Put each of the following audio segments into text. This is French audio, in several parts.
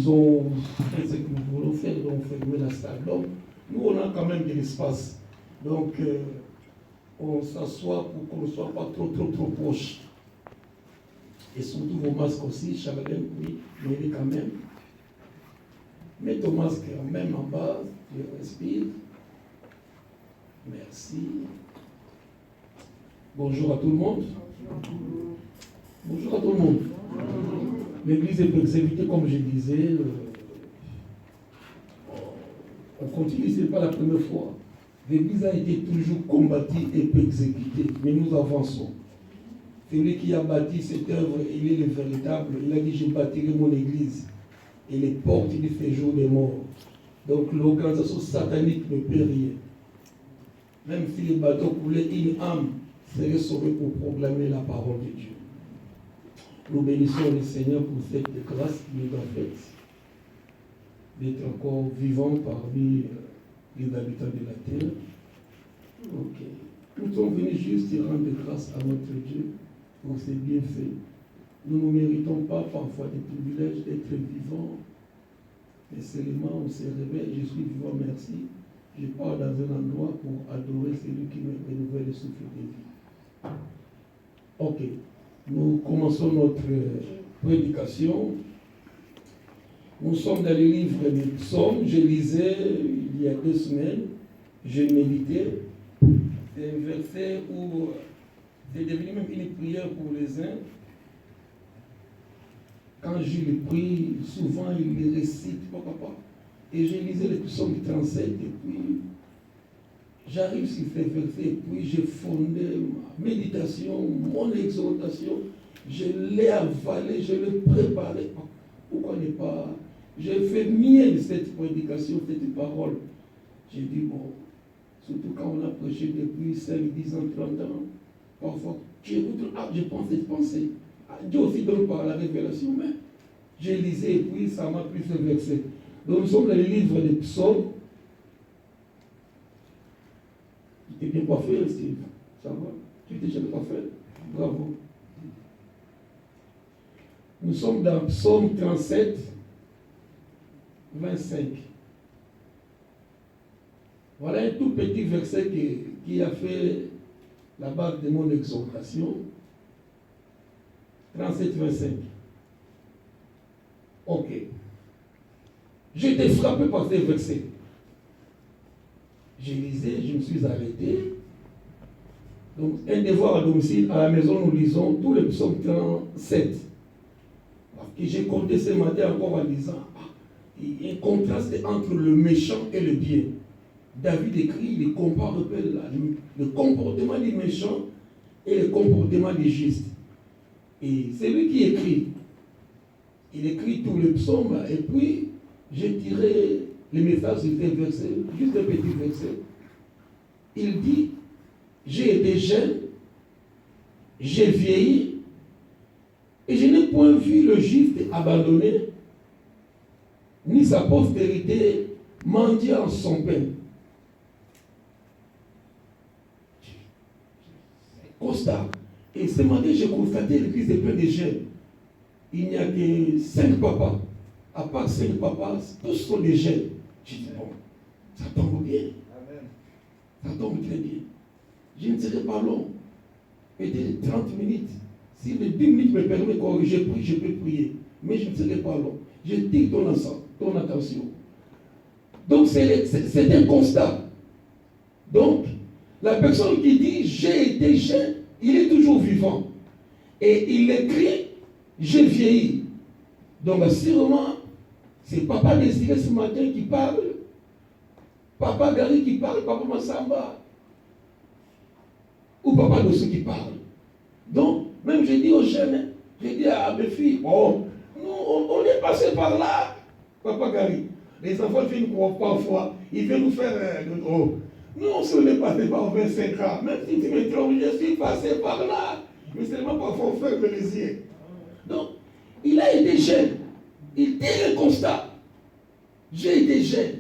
ils ont fait ce que nous voulons faire, donc fermer la salle. Donc, nous, on a quand même de l'espace. Donc, on s'assoit pour qu'on ne soit pas trop proche. Et surtout vos masques aussi, Charlène, oui, mais quand même. Mets ton masque même en bas, tu respires. Merci. Bonjour à tout le monde. Bonjour à tout le monde. L'église est persécutée, comme je disais. On continue, ce n'est pas la première fois. L'église a été toujours combattue et persécutée, mais nous avançons. Celui qui a bâti cette œuvre, il est le véritable. Il a dit, je bâtirai mon église et les portes du séjour des morts. Donc l'organisation satanique ne peut rien. Même si les bateaux coulaient, une âme serait sauvée pour proclamer la parole de Dieu. Nous bénissons le Seigneur pour cette grâce qu'il nous a faite d'être encore vivants parmi les habitants de la terre. Ok. Nous sommes venus juste rendre grâce à notre Dieu pour ses bienfaits. Nous ne méritons pas parfois des privilèges d'être vivants, mais seulement on se réveille, je suis vivant, merci. Je pars dans un endroit pour adorer celui qui me renouvelle le souffle de vie. Ok, nous commençons notre prédication. Nous sommes dans le livre des psaumes. Je lisais il y a 2 semaines, je méditais. C'est un verset où c'est devenu même une prière pour les uns. Quand je le prie, souvent il les récite, papa. Et je lisais le psaume 37, et puis j'arrive sur ces versets, et puis j'ai fondé ma méditation, mon exhortation, je l'ai avalé, je l'ai préparé. Pourquoi ne pas? J'ai fait mienne cette prédication, cette parole. J'ai dit, bon, surtout quand on a prêché depuis 5, 10 ans, 30 ans, parfois, tu écoutes, je pense cette pensée. Dieu aussi donne par la révélation, mais j'ai lisé et puis ça m'a pris ce verset. Donc nous sommes dans le livre des psaumes. Tu t'es bien coiffé, Steve. Ça va? Tu t'es jamais coiffé? Bravo. Nous sommes dans psaume 37, 25. Voilà un tout petit verset qui a fait la base de mon exhortation. 37, 25. Ok. J'ai été frappé par ces versets. Je lisais, je me suis arrêté. Donc, un devoir à domicile, à la maison, nous lisons tous les psaumes 37. Parce que j'ai compté ce matin encore en lisant. Il y a un contraste entre le méchant et le bien. David écrit, il compare le comportement du méchant et le comportement du juste. Et c'est lui qui écrit. Il écrit tous les psaumes et puis j'ai tiré les messages sur ces versets, juste un petit verset. Il dit, j'ai été jeune, j'ai vieilli, et je n'ai point vu le juste abandonné, ni sa postérité mendier en son pain. Constat. Et ce matin, j'ai constaté l'église est pleine de jeunes. Il n'y a que 5 papas. À part 5 papas, tous sont des jeunes. J'ai dit, bon, ça tombe bien. Amen. Ça tombe très bien. Je ne serai pas long. Peut-être 30 minutes. Si les 10 minutes me permettent que je prie, je peux prier. Mais je ne serai pas long. Je tire ton attention. Donc, c'est un constat. Donc, la personne qui dit, j'ai été jeune, il est toujours vivant. Et il écrit, j'ai vieilli. Donc, sûrement, c'est Papa Désiré ce matin qui parle, Papa Gary qui parle, Papa Massamba, ou Papa Dossou qui parle. Donc, même je dis aux jeunes, je dis à mes filles, oh, nous, on est passé par là, Papa Gary. Les enfants viennent parfois, ils viennent nous faire oh. Non, si on est passé par 25 ans, même si tu me trompes, je suis passé par là. Mais seulement parfois on ferme les yeux. Donc, il a été jeune. Il tient le constat. J'ai été jeune.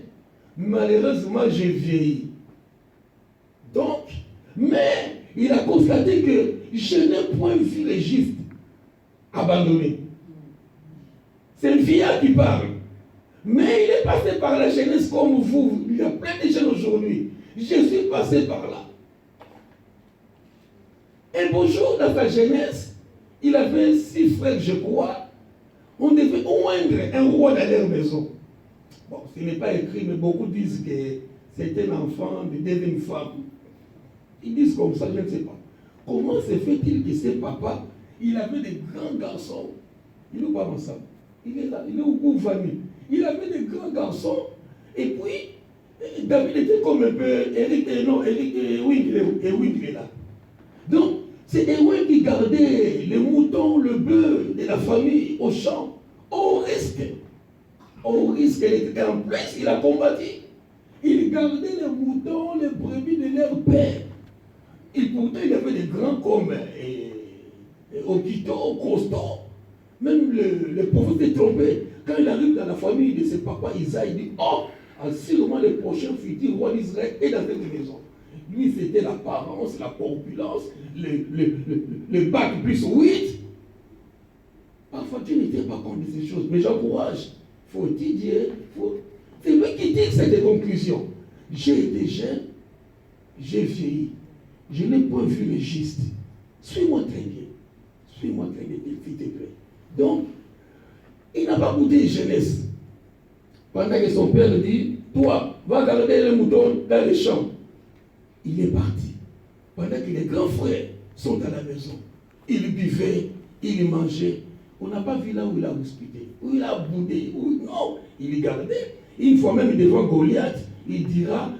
Malheureusement, j'ai vieilli. Donc, mais il a constaté que je n'ai point vu les justes abandonnés. C'est le vieillard qui parle. Mais il est passé par la jeunesse comme vous. Il y a plein de jeunes aujourd'hui. Je suis passé par là. Un beau jour, dans sa jeunesse, il avait 6 frères, je crois. On devait oindre un roi dans leur maison. Bon, ce n'est pas écrit, mais beaucoup disent que c'était un enfant de deuxième femme. Ils disent comme ça, je ne sais pas. Comment se fait-il que ce papa, il avait des grands garçons? Il n'est pas ensemble. Il est là, il est au bout famille. Il avait des grands garçons. Et puis, David était comme un peu Eric, Ewing est là. Donc, c'est Ewing qui gardait les moutons, le bœuf de la famille au champ, au risque. Au risque, et en plus, il a combattu. Il gardait les moutons, les brebis de leur père. Et pourtant, il avait des grands comme Okito, Constant. Même le prophète est trompé. Quand il arrive dans la famille de ses papas, Isaïe, il dit, oh, sûrement le prochain futur roi d'Israël est dans cette maison. Lui, c'était l'apparence, la corpulence, le bac plus 8. Parfois, Dieu n'était pas contre ces choses, mais j'encourage. Il faut étudier. C'est lui qui dit cette conclusion. J'ai été jeune, j'ai vieilli. Je n'ai pas vu le juste. Suis-moi très bien. Suis-moi très bien, s'il te plaît. Donc, il n'a pas goûté jeunesse. Pendant que son père dit, toi, va garder les moutons dans les champs. Il est parti. Pendant que les grands frères sont à la maison. Il buvait, il mangeait. On n'a pas vu là où il a hospité, où il a boudé, non, il gardait. Une fois même devant Goliath, il dira,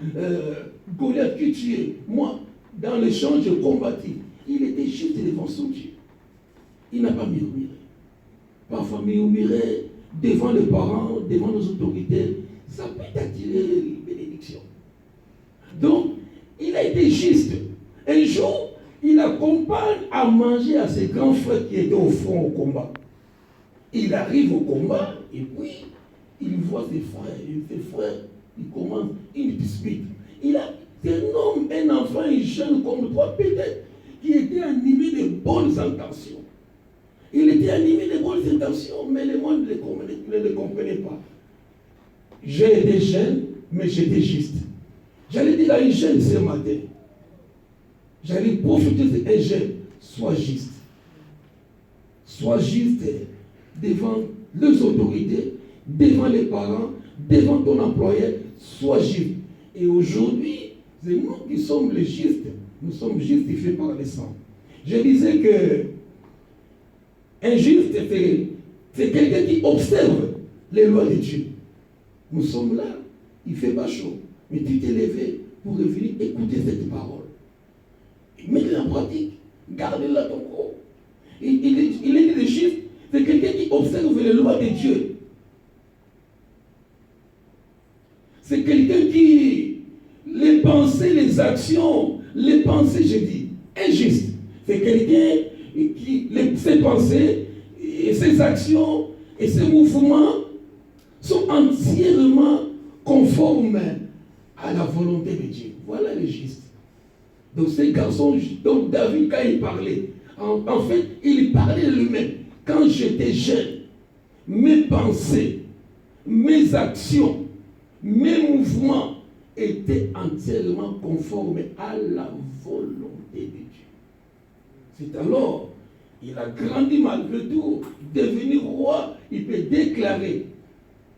Goliath, qui tu es? Moi, dans les champs, je combattis. Il était juste devant son Dieu. Il n'a pas murmuré. Parfois, murmurer devant les parents, devant nos autorités, ça peut attirer une bénédiction. Donc, il a été juste. Un jour, il accompagne à manger à ses grands frères qui étaient au front au combat. Il arrive au combat et puis il voit ses frères, il commence une dispute. C'est un homme, un enfant, un jeune comme toi peut-être, qui était animé de bonnes intentions. Il était animé de bonnes intentions, mais le monde ne le comprenait pas. J'ai été jeune, mais j'étais juste. J'allais dire à un jeune ce matin, j'allais profiter d'un jeune, sois juste. Sois juste devant les autorités, devant les parents, devant ton employeur, sois juste. Et aujourd'hui, c'est nous qui sommes les justes. Nous sommes justifiés par le sang. Je disais que un juste, c'est quelqu'un qui observe les lois de Dieu. Nous sommes là, il fait pas chaud, mais tu t'es levé pour revenir écouter cette parole. Mets-la en pratique, garde-la dans ton corps. Il est le juste, c'est quelqu'un qui observe les lois de Dieu. C'est quelqu'un qui, les pensées, les actions, les pensées, je dis, injuste. C'est quelqu'un qui, ses pensées, et ses actions et ses mouvements sont entièrement conformes à la volonté de Dieu. Voilà le juste. Donc ces garçons, donc David, quand il parlait, en fait, il parlait de lui-même. Quand j'étais jeune, mes pensées, mes actions, mes mouvements étaient entièrement conformes à la volonté de Dieu. C'est alors, il a grandi malgré tout, devenu roi, il peut déclarer,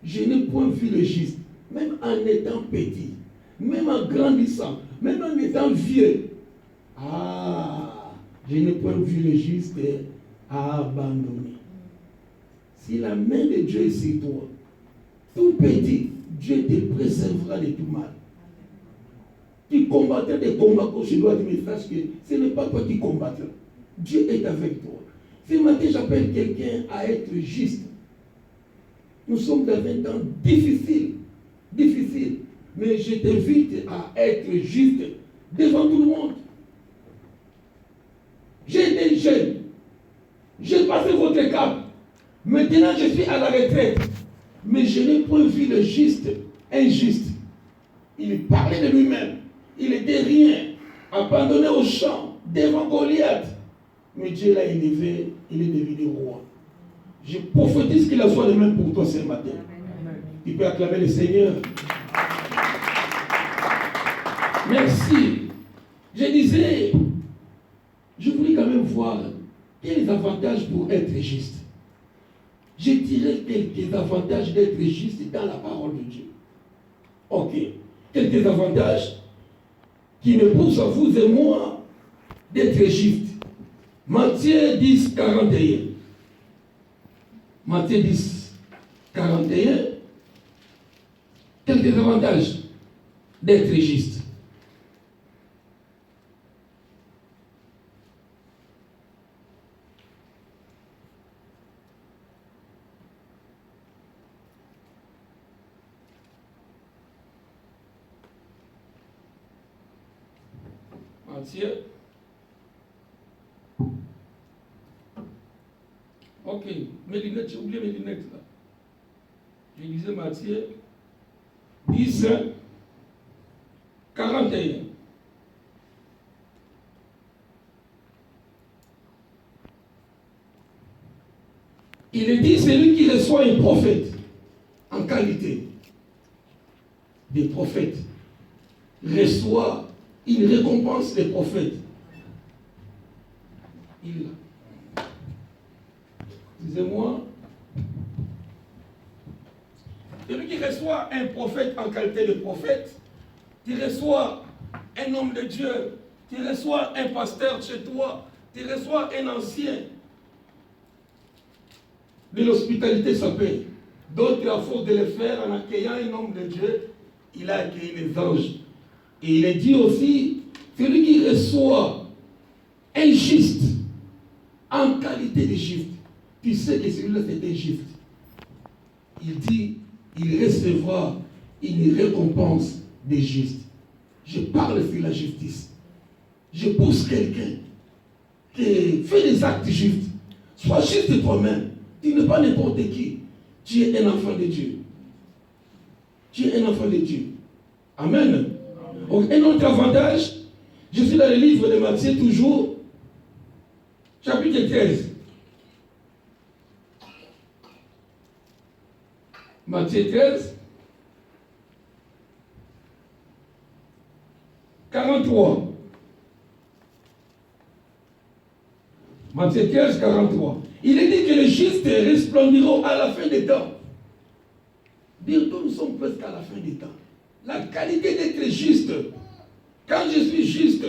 je n'ai point vu le juste, même en étant petit, même en grandissant, même en étant vieux. Ah, je n'ai point vu le juste abandonné. Si la main de Dieu est sur toi, tout petit, Dieu te préservera de tout mal. Tu combattras des combats gauche et droite, mais sache que ce n'est pas toi qui combattras. Dieu est avec toi. Ce matin, j'appelle quelqu'un à être juste. Nous sommes dans un temps difficile, mais je t'invite à être juste devant tout le monde. J'ai été jeune, j'ai passé votre cap. Maintenant, je suis à la retraite, mais je n'ai pas vu le juste, injuste. Il parlait de lui-même, il n'était rien, abandonné au champ, devant Goliath. Mais Dieu l'a élevé, il est devenu roi. Je prophétise qu'il en soit le même pour toi ce matin. Tu peux acclamer le Seigneur. Merci. Je disais, je voulais quand même voir quels avantages pour être juste. Je dirais quelques avantages d'être juste dans la parole de Dieu. Ok. Quelques avantages qui me poussent à vous et moi d'être juste. Matthieu 10, 41. Matthieu 10, 41. Quelques avantages d'être juste. Matthieu. Ok, mes lunettes, j'ai oublié mes lunettes là. Je disais Matthieu 10, 41. Il est dit, celui qui reçoit un prophète en qualité des prophètes reçoit une récompense des prophètes. Excusez-moi. Celui qui reçoit un prophète en qualité de prophète, tu reçois un homme de Dieu, tu reçois un pasteur chez toi, tu reçois un ancien de l'hospitalité, ça paye. D'autres, à force de le faire en accueillant un homme de Dieu, il a accueilli les anges. Et il est dit aussi, celui qui reçoit un juste en qualité de juste, tu sais que celui-là c'était juste. Il dit, il recevra une récompense des justes. Je parle sur la justice. Je pousse quelqu'un qui fait des actes justes. Sois juste toi-même. Tu n'es pas n'importe qui. Tu es un enfant de Dieu. Tu es un enfant de Dieu. Amen. Donc, un autre avantage, je suis dans le livre de Matthieu toujours, chapitre 13. Matthieu 13, 43. Matthieu 13, 43. Il est dit que les justes resplendiront à la fin des temps. Bientôt, nous sommes presque à la fin des temps. La qualité d'être juste. Quand je suis juste,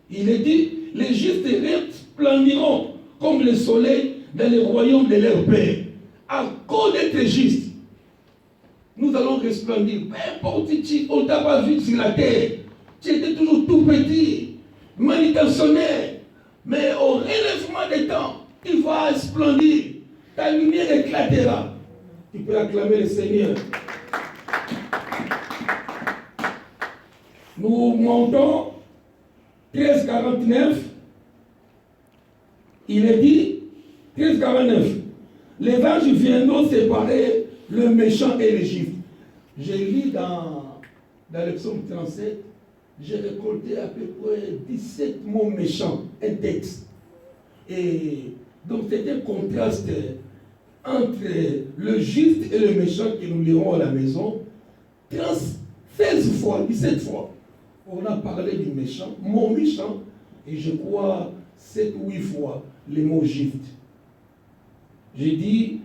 il est dit, les justes resplendiront comme le soleil dans le royaume de leur Père. À cause d'être juste, nous allons resplendir. Peu importe si on t'a pas vu sur la terre, tu étais toujours tout petit, manutentionnaire, mais au relèvement des temps, tu vas resplendir. Ta lumière éclatera. Tu peux acclamer le Seigneur. Nous montons 13,49. Il est dit 13,49. Les anges viendront séparer le méchant et le juste. J'ai lu dans le psaume 37, j'ai récolté à peu près 17 mots méchants, un texte. Et donc c'est un contraste entre le juste et le méchant que nous lirons à la maison. 16 fois, 17 fois, on a parlé du méchant, mot méchant, et je crois 7 ou 8 fois les mots juste. J'ai dit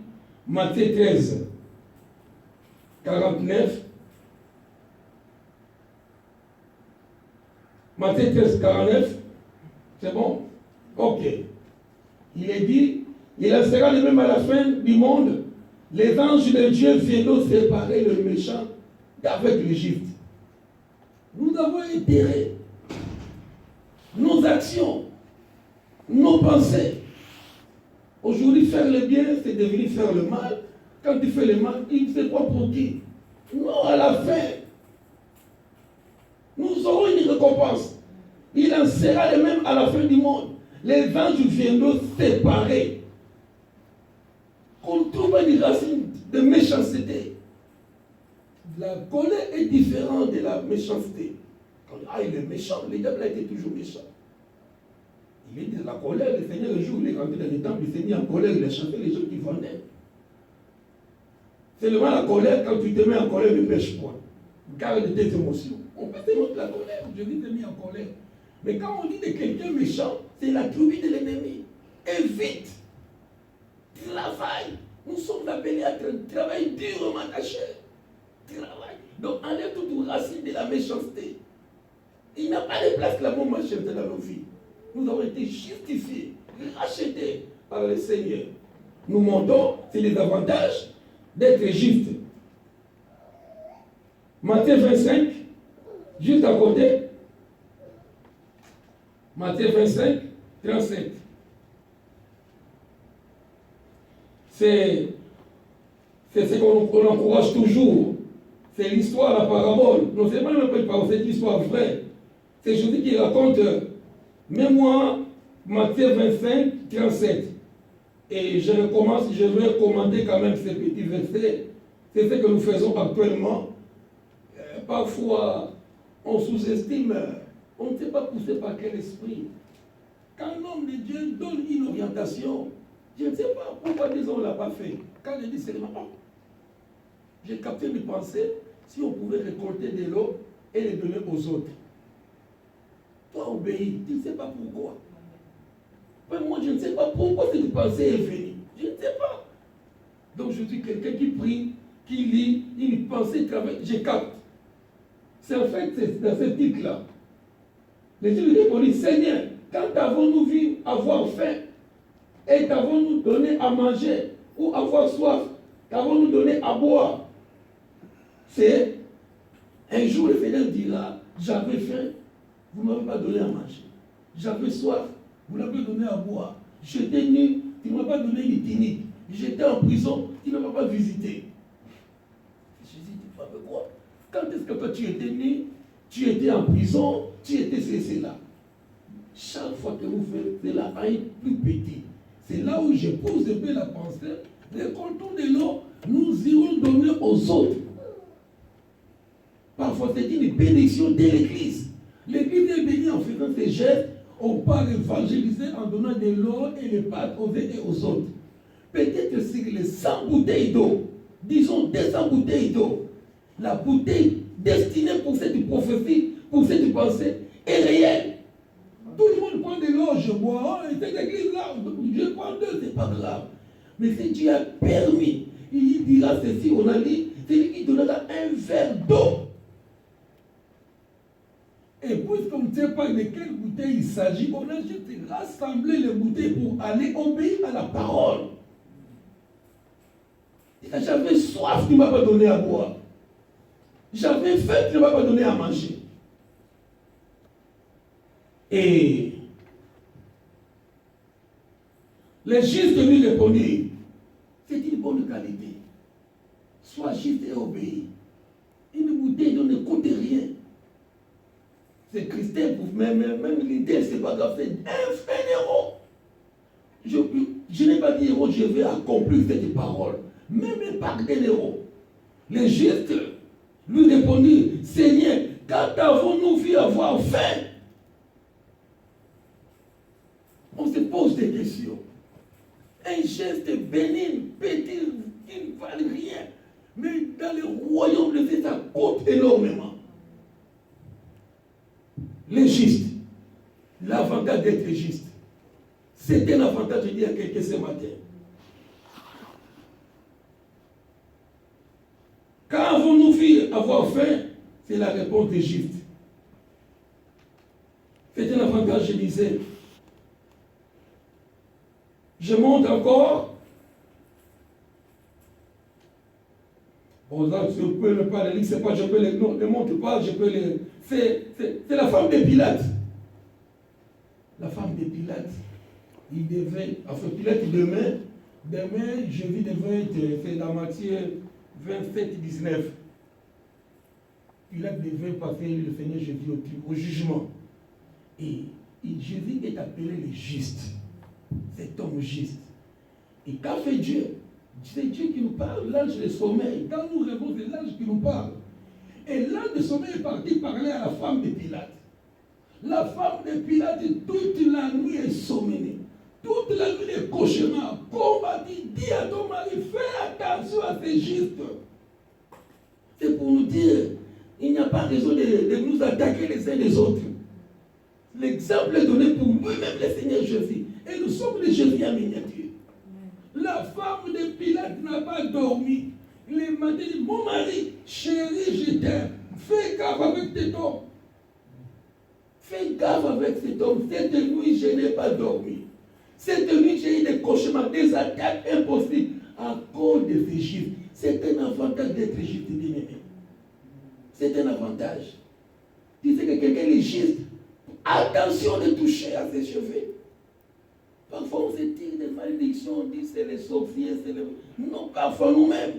Matthieu 13, 49. Matthieu 13, 49. C'est bon? Ok. Il est dit, il en sera de même à la fin du monde. Les anges de Dieu viendront séparer le méchant d'avec le juste. Nous avons intérêt, nos actions, nos pensées. Aujourd'hui, faire le bien, c'est devenir faire le mal. Quand tu fais le mal, il ne sait pas pour qui. Non, à la fin, nous aurons une récompense. Il en sera de même à la fin du monde. Les anges viendront séparer. Qu'on trouve une racine de méchanceté. La colère est différente de la méchanceté. Quand il est méchant, le diable a été toujours méchant. Il est dit la colère, le Seigneur, le jour où il est rentré dans le temple, il s'est mis en colère, il a chanté les gens qui vendaient. Seulement la colère, quand tu te mets en colère, ne pêche point. Garde tes émotions. On peut te mettre la colère, je dis te mis en colère. Mais quand on dit de quelqu'un méchant, c'est la tribu de l'ennemi. Évite. Travaille. Nous sommes appelés à travailler durement attaché. Travaille. Donc enlève toute racine de la méchanceté. Il n'y a pas de place l'amour méchanceté dans nos vies. Nous avons été justifiés, rachetés par le Seigneur. Nous montons, c'est les avantages d'être juste. Matthieu 25, juste à côté. Matthieu 25, 37. C'est ce qu'on encourage toujours. C'est l'histoire, la parabole. Non, c'est pas une parabole, c'est l'histoire vraie. C'est Jésus qui raconte, mets-moi Matthieu 25, 37. Et je vais commenter quand même ces petits versets. C'est ce que nous faisons actuellement. Parfois, on sous-estime, on ne sait pas pousser par quel esprit. Quand un homme de Dieu donne une orientation, je ne sais pas pourquoi disons on ne l'a pas fait. Quand il dit seulement, j'ai capté mes pensées, si on pouvait récolter de l'eau et les donner aux autres. Toi obéis, tu ne sais pas pourquoi. Mais moi je ne sais pas pourquoi cette pensée est venue. Je ne sais pas. Donc je suis quelqu'un qui prie, qui lit, une pensée travaille, je capte. C'est en fait dans ce titre-là. Les Dieu lui répondit, Seigneur, quand avons-nous vu avoir faim et t'avons-nous donné à manger ou avoir soif, t'avons-nous donné à boire? C'est un jour le Seigneur dira, j'avais faim, vous ne m'avez pas donné à manger. J'avais soif, vous n'avez pas donné à boire. J'étais nu, tu ne m'as pas donné une clinique. J'étais en prison, tu ne m'as pas visité. Jésus dit, tu fais quoi? Quand est-ce que toi tu étais nu, tu étais en prison, tu étais ceci là? Chaque fois que vous faites cela à un plus petit, c'est là où je pose un peu la pensée, récoltons de l'eau, nous irons donner aux autres. Parfois c'est une bénédiction de l'Église. L'Église est bénie en faisant ces gestes, on part évangéliser en donnant de l'eau et les pâtes aux uns et aux autres. Peut-être sur les 100 bouteilles d'eau, disons 200 bouteilles d'eau, la bouteille destinée pour cette prophétie, pour cette pensée, est réelle. Tout le monde prend de l'eau, je bois, cette église-là, je prends deux, c'est pas grave. Mais si Dieu a permis, il dira ceci, on a dit, c'est lui qui donnera un verre d'eau. Et puisqu'on ne sait pas de quelle bouteille il s'agit, on a juste rassemblé les bouteilles pour aller obéir à la parole. J'avais soif, tu ne m'as pas donné à boire. J'avais faim, tu ne m'as pas donné à manger. Et les justes lui répondirent, c'est une bonne qualité. Sois juste et obéis. Une bouteille ne coûte rien. C'est Christin, même l'idée, c'est pas grave, c'est 1 euro. Je n'ai pas dit euro, je vais accomplir cette parole. Même par 1 euro. Les justes lui répondirent, Seigneur, quand avons-nous vu avoir faim? On se pose des questions. Un geste bénigne, petit, qui ne valent rien. Mais dans le royaume de Dieu, ça coûte énormément. Les justes, l'avantage d'être juste, c'est un avantage, je dis à quelqu'un ce matin. Quand avons-nous vu avoir faim? C'est la réponse des justes. C'est un avantage, je disais. Je montre encore. Bon, là, je peux ne pas le lire, c'est pas, je peux ne montre pas, je peux le. C'est la femme de Pilate. La femme de Pilate. Il devait, enfin, Pilate demain, Jésus devait être, c'est dans Matthieu 27, 19. Pilate devait passer le Seigneur Jésus au jugement. Et Jésus est appelé le juste. Cet homme juste. Et qu'a fait Dieu? C'est Dieu qui nous parle, l'ange de sommeil. Quand nous rêvons, c'est l'ange qui nous parle. Et l'ange de sommeil est parti parler à la femme de Pilate. La femme de Pilate, toute la nuit, est sommeillée. toute la nuit des cauchemars, combattit, dis à ton mari, fais attention à ces gestes. C'est pour nous dire, il n'y a pas raison de nous attaquer les uns les autres. L'exemple est donné pour nous-mêmes, le Seigneur Jésus. Et nous sommes les Jésus en miniature. La femme de Pilate n'a pas dormi. Les matins dit, mon mari, chéri, je t'aime. Fais gaffe avec cet homme. Fais gaffe avec cet homme. Cette nuit, je n'ai pas dormi. Cette nuit, j'ai eu des cauchemars, des attaques impossibles à cause de ces chiffres. C'est un avantage d'être juste, bien-aimé. C'est un avantage. Tu sais que quelqu'un est juste. Attention de toucher à ses cheveux. Parfois, on se tire des malédictions, on dit c'est les sorciers, c'est les... Non, parfois nous-mêmes.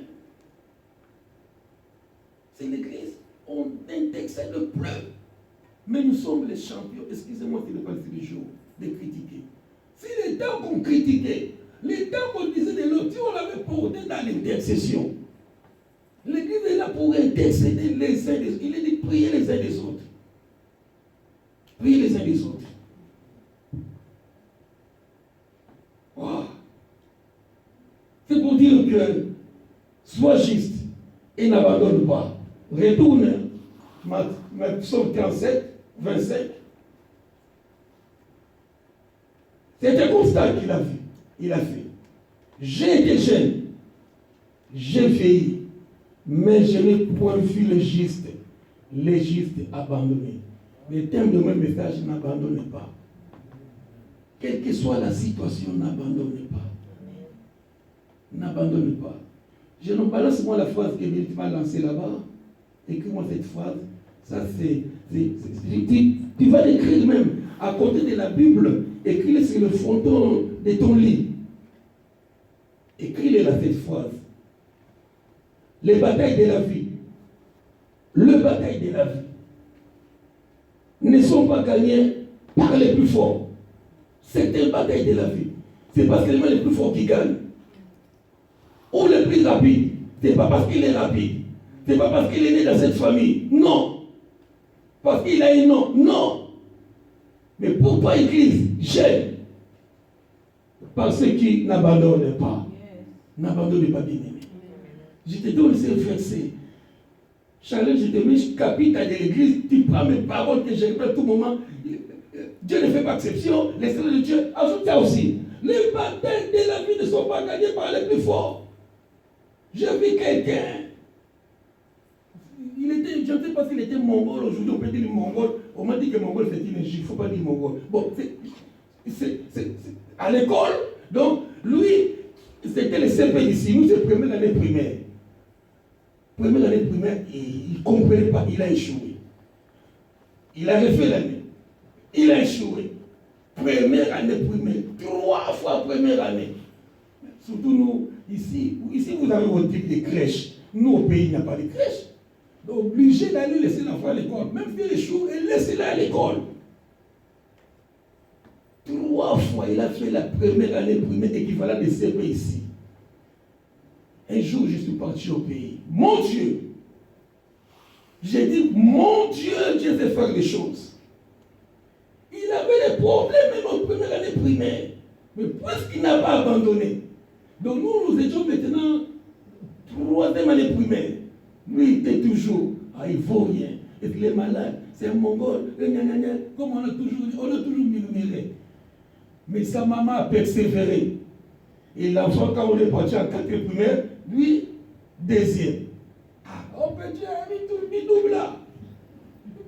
C'est l'église. On intercède le pleu. Mais nous sommes les champions. Excusez-moi de ne pas dire les jours, de critiquer. Si les temps qu'on critiquait, les temps qu'on disait de l'autre, on l'avait porté dans l'intercession. L'église est là pour intercéder les uns des autres. Il est dit prier les uns des autres. Priez les uns des autres. Wow. C'est pour dire que sois juste et n'abandonne pas. Retourne, Psaume 37, 25. C'est un constat qu'il a vu. Il a fait. J'ai été jeune, j'ai vieilli, mais je n'ai point vu les justes abandonnés. Le thème de mon message, n'abandonnez pas. Quelle que soit la situation, n'abandonnez pas. N'abandonnez pas. Je ne balance moi la phrase que tu m'as lancée là-bas. Écris-moi cette phrase. Ça, tu vas l'écrire même à côté de la Bible. Écris-le sur le fronton de ton lit. Écris-le là cette phrase. Les batailles de la vie. Les batailles de la vie ne sont pas gagnées par les plus forts. C'est une bataille de la vie. C'est pas seulement les plus forts qui gagnent. Ou les plus rapides. C'est pas parce qu'il est rapide. C'est pas parce qu'il est né dans cette famille. Non. Parce qu'il a un nom. Non. Mais pour toi, Église, j'aime. Par ceux qui n'abandonnent pas. N'abandonnez pas, bien-aimé. Je te donne ce verset. Charles, je te mets capital de l'église, tu prends mes paroles que j'ai à tout moment. Dieu ne fait pas exception, l'Esprit de Dieu ajoute ça aussi. Les batailles de la vie ne sont pas gagnées par les plus forts. J'ai vu quelqu'un, je ne sais pas s'il était mongol aujourd'hui, on peut dire mongol. On m'a dit que mongol c'est une juif, il ne faut pas dire mongol. Bon, c'est à l'école, donc lui, c'était le CP ici, nous c'est première année primaire. Première année primaire, il ne comprenait pas, il a échoué. Il a refait l'année. Il a échoué. Première année primaire, 3 fois première année. Surtout nous, ici vous avez votre type de crèche. Nous, au pays, il n'y a pas de crèche. Donc, obligé d'aller laisser l'enfant à l'école. Même s'il échoue, laissez-le à l'école. 3 fois, il a fait la première année primaire équivalent de CP ici. Un jour, je suis parti au pays. Mon Dieu! J'ai dit, mon Dieu, Dieu sait faire les choses. Il avait des problèmes même en première année primaire. Mais puisqu'il n'a pas abandonné. Donc nous étions maintenant 3e année primaire. Lui, il était toujours, il ne vaut rien. Et puis il est malade, c'est un mongol. Comme on a toujours murmuré. Mais sa maman a persévéré. Et l'enfant, quand on est parti en 4e primaire, lui, 2e. On peut dire, il double là.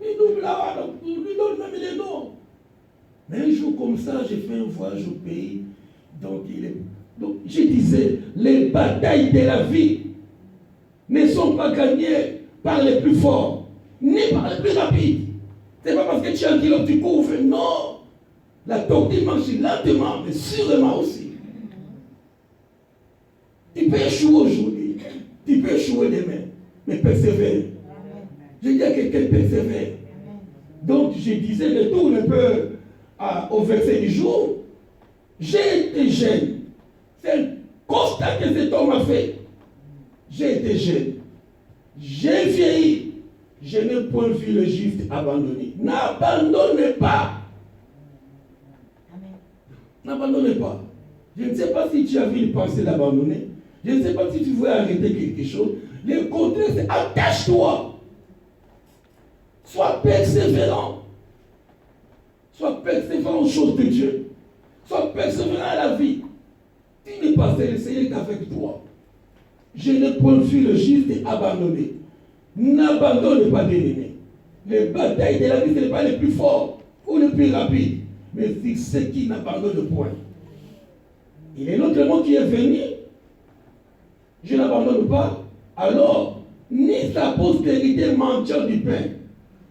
Il double là, on lui donne même les noms. Mais un jour comme ça, j'ai fait un voyage au pays. Donc, je disais, les batailles de la vie ne sont pas gagnées par les plus forts, ni par les plus rapides. Ce n'est pas parce que tu as un kilo, tu couvres. Non. La tortue marche lentement, mais sûrement aussi. Tu peux échouer aujourd'hui, tu peux échouer demain, mais persévère. Je dis à quelqu'un persévère. Donc je disais, retourne un peu au verset du jour. J'ai été jeune. C'est un constat que cet homme a fait. J'ai été jeune. J'ai vieilli. Je n'ai point vu le juste abandonné. N'abandonnez pas. N'abandonnez pas. Je ne sais pas si tu avais une pensée d'abandonner. Je ne sais pas si tu veux arrêter quelque chose. Le contraire, c'est attache-toi. Sois persévérant. Sois persévérant aux choses de Dieu. Sois persévérant à la vie. Tu n'es pas seul, le Seigneur est avec toi. Je ne point vu le juste et abandonné. N'abandonne pas bien-aimé. Les batailles de la vie, ce n'est pas les plus forts ou les plus rapides, mais c'est ceux qui n'abandonnent point. Il est l'autre mot qui est venu. Je n'abandonne pas. Alors, ni sa postérité menteur du pain.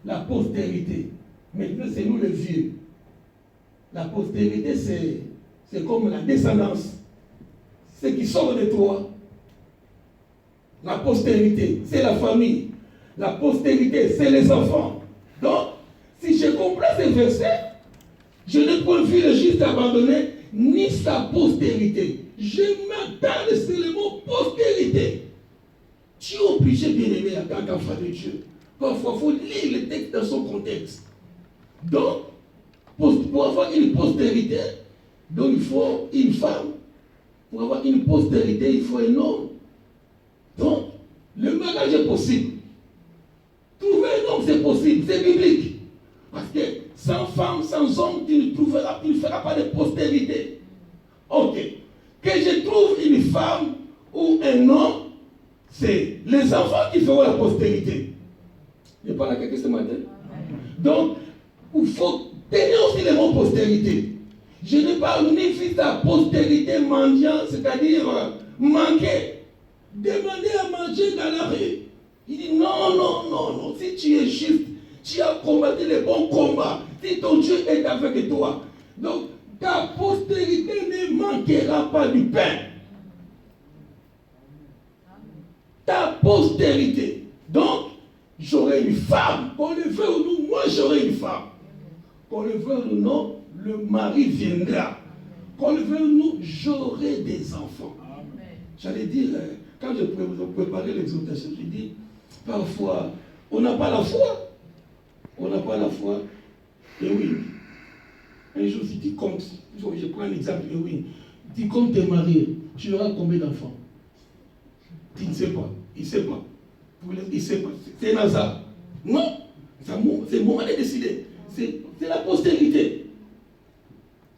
La postérité. Maintenant, c'est nous les vieux. La postérité, c'est comme la descendance. Ce qui sort de toi. La postérité, c'est la famille. La postérité, c'est les enfants. Donc, si je comprends ces versets, je ne peux plus le juste abandonner, ni sa postérité. Je m'attends, c'est le mot postérité. Tu es obligé, bien-aimé, en tant qu'enfant de Dieu. Parfois, il faut lire le texte dans son contexte. Donc, pour avoir une postérité, donc il faut une femme. Pour avoir une postérité, il faut un homme. Donc, le mariage est possible. Trouver un homme, c'est possible, c'est biblique. Parce que sans femme, sans homme, tu ne feras pas de postérité. Ok. Que je trouve une femme ou un homme, c'est les enfants qui feront la postérité. Je parle à quelqu'un ce matin. Donc, il faut tenir aussi le mot postérité. Je ne parle ni fils de postérité mendiant, c'est-à-dire manquer. Demander à manger dans la rue. Il dit non. Si tu es juste, tu as combattu les bons combats. Si ton Dieu est avec toi, donc ta postérité ne manquera pas du pain. Ta postérité. Donc, j'aurai une femme. Qu'on le veuille ou non, moi j'aurai une femme. Qu'on le veuille ou non, le mari viendra. Qu'on le veuille ou non, j'aurai des enfants. J'allais dire, quand je préparais l'exhortation, je dis, parfois, on n'a pas la foi. On n'a pas la foi. Et oui, un jour, si tu comptes, je prends un exemple, et oui, tu comptes te marier, tu auras combien d'enfants? Tu ne sais pas. Il ne sait pas. Il ne sait pas. C'est un hasard. Non, c'est le moment de décider. C'est la postérité.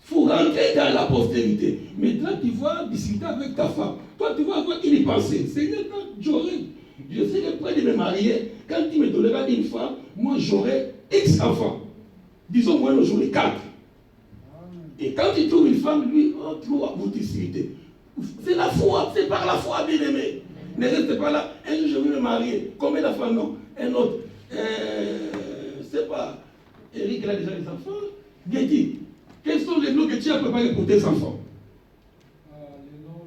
Il faut rentrer dans la postérité. Maintenant, tu vas discuter avec ta femme. Toi, tu vas avoir une pensée. Seigneur, quand je serai prêt de me marier, quand tu me donneras une femme, moi j'aurai X enfants. Disons, moi, j'aurai 4. Et quand tu trouves une femme, lui, vous discutez. C'est la foi, c'est par la foi, bien aimé. Ne reste pas là. Un jour, je vais me marier. Combien d'enfants? Non. Un autre. C'est pas. Eric, il a déjà des enfants. Getty, quels sont les noms que tu as préparés pour tes enfants? Les noms,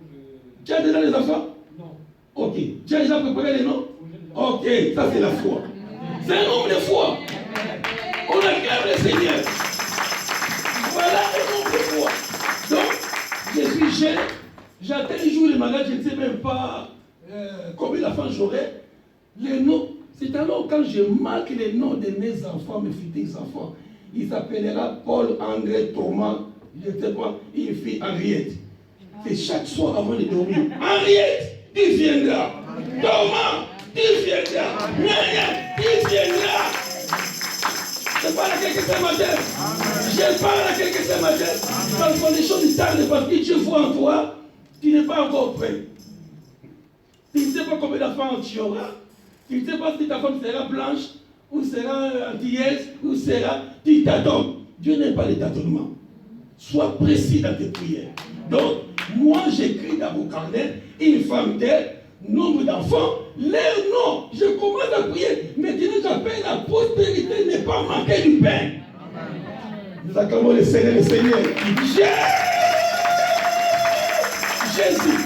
Tu as déjà les enfants? Non. Ok. Tu as déjà préparé les noms? Ok, ça c'est la foi. C'est un homme de foi. On acclame le Seigneur. Voilà un homme de foi. Donc, je suis jeune. J'attends un jour le mariage, je ne sais même pas combien d'enfants j'aurai. Les noms, c'est alors quand je marque les noms de mes enfants, mes futurs enfants, il s'appellera Paul, André, Thomas, je ne sais pas, une fille Henriette. C'est chaque soir avant de dormir. Henriette, tu viendras. Thomas, tu viendras. Myriam, tu viendras. Je parle à quelqu'un ce matin. Je parle à quelqu'un ce matin. Parfois les choses tardent parce que Dieu voit en toi, tu n'es pas encore prêt. Tu ne sais pas combien d'enfants tu auras. Tu ne sais pas si ta femme sera blanche, ou sera antillaise, ou sera. Tu t'attends. Dieu n'aime pas les tâtonnements. Sois précis dans tes prières. Donc, moi j'écris dans mon carnet une femme telle, nombre d'enfants, leur nom. Je commence à prier. Maintenant, j'appelle la postérité n'est pas manquer du pain. Nous acclamons le Seigneur, Jésus.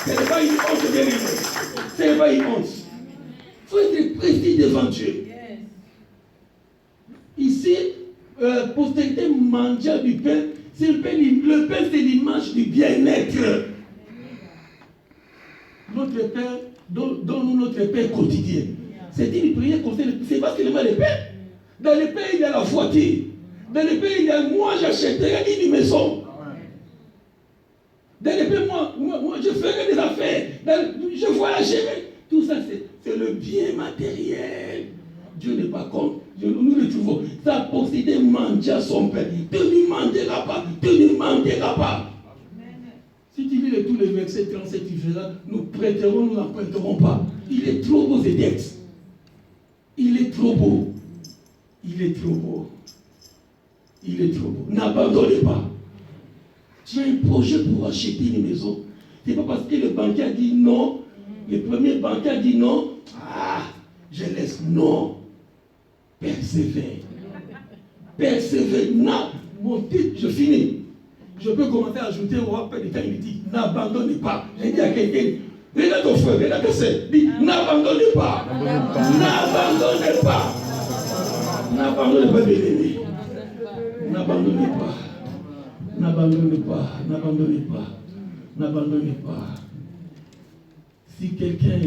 Ce n'est pas une honte, bien aimé. Ce n'est pas une honte. Il faut être précis devant Dieu. Ici, postérité mondiale du pain. Le pain, c'est l'image du bien-être. Notre Père, donne-nous notre pain quotidien. C'est une prière concernant. C'est pas seulement le pain. Dans le pain, il y a la voiture. Dans le pain, il y a moi, j'achèterai une maison. Dans les pays, moi, je ferai des affaires. Je voyagerai. Tout ça, c'est le bien matériel. Dieu n'est pas contre. Nous le trouvons. Ça possédé mendiant son père. Tu ne mentiras pas. Tu ne mentiras pas. Si tu lis tous les versets 37, tu verras, nous prêterons, nous n'emprunterons pas. Il est trop beau ce texte. Il est trop beau. Il est trop beau. Il est trop beau. N'abandonnez pas. Tu as un projet pour acheter une maison. Ce n'est pas parce que le banquier a dit non. Le premier banquier a dit non. Ah, je laisse non. Persévère. Persévère. Non. Mon titre, je finis. Je peux commencer à ajouter au rappel de temps. Il dit n'abandonnez pas. J'ai dit à quelqu'un, regarde ton frère, regarde ta sœur. Dis n'abandonnez pas. N'abandonnez pas. N'abandonnez pas, bien-aimé. N'abandonnez pas. N'abandonnez pas. N'abandonnez pas. N'abandonnez pas. Si quelqu'un,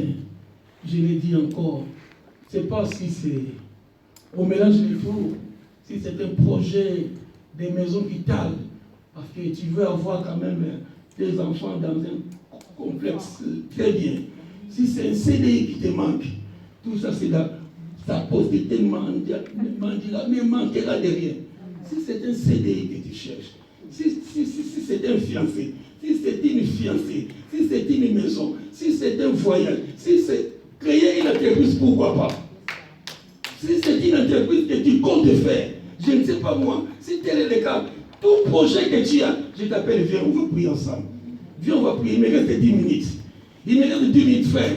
je l'ai dit encore, je ne sais pas si c'est au mélange du tout, si c'est un projet des maisons vitales, parce que tu veux avoir quand même tes enfants dans un complexe, très bien. Si c'est un CDI qui te manque, tout ça c'est là, ça pose tellement mais manquera de rien. Si c'est un CDI que tu cherches, si c'est un fiancé, si c'est une fiancée, si c'est une maison, si c'est un voyage, si c'est créer une entreprise, pourquoi pas? Si c'est une entreprise que tu comptes faire, je ne sais pas moi, si tel est le cas, tout projet que tu as, je t'appelle, viens, on va prier ensemble. Viens, on va prier, il me reste 10 minutes. Il me reste 10 minutes, frère.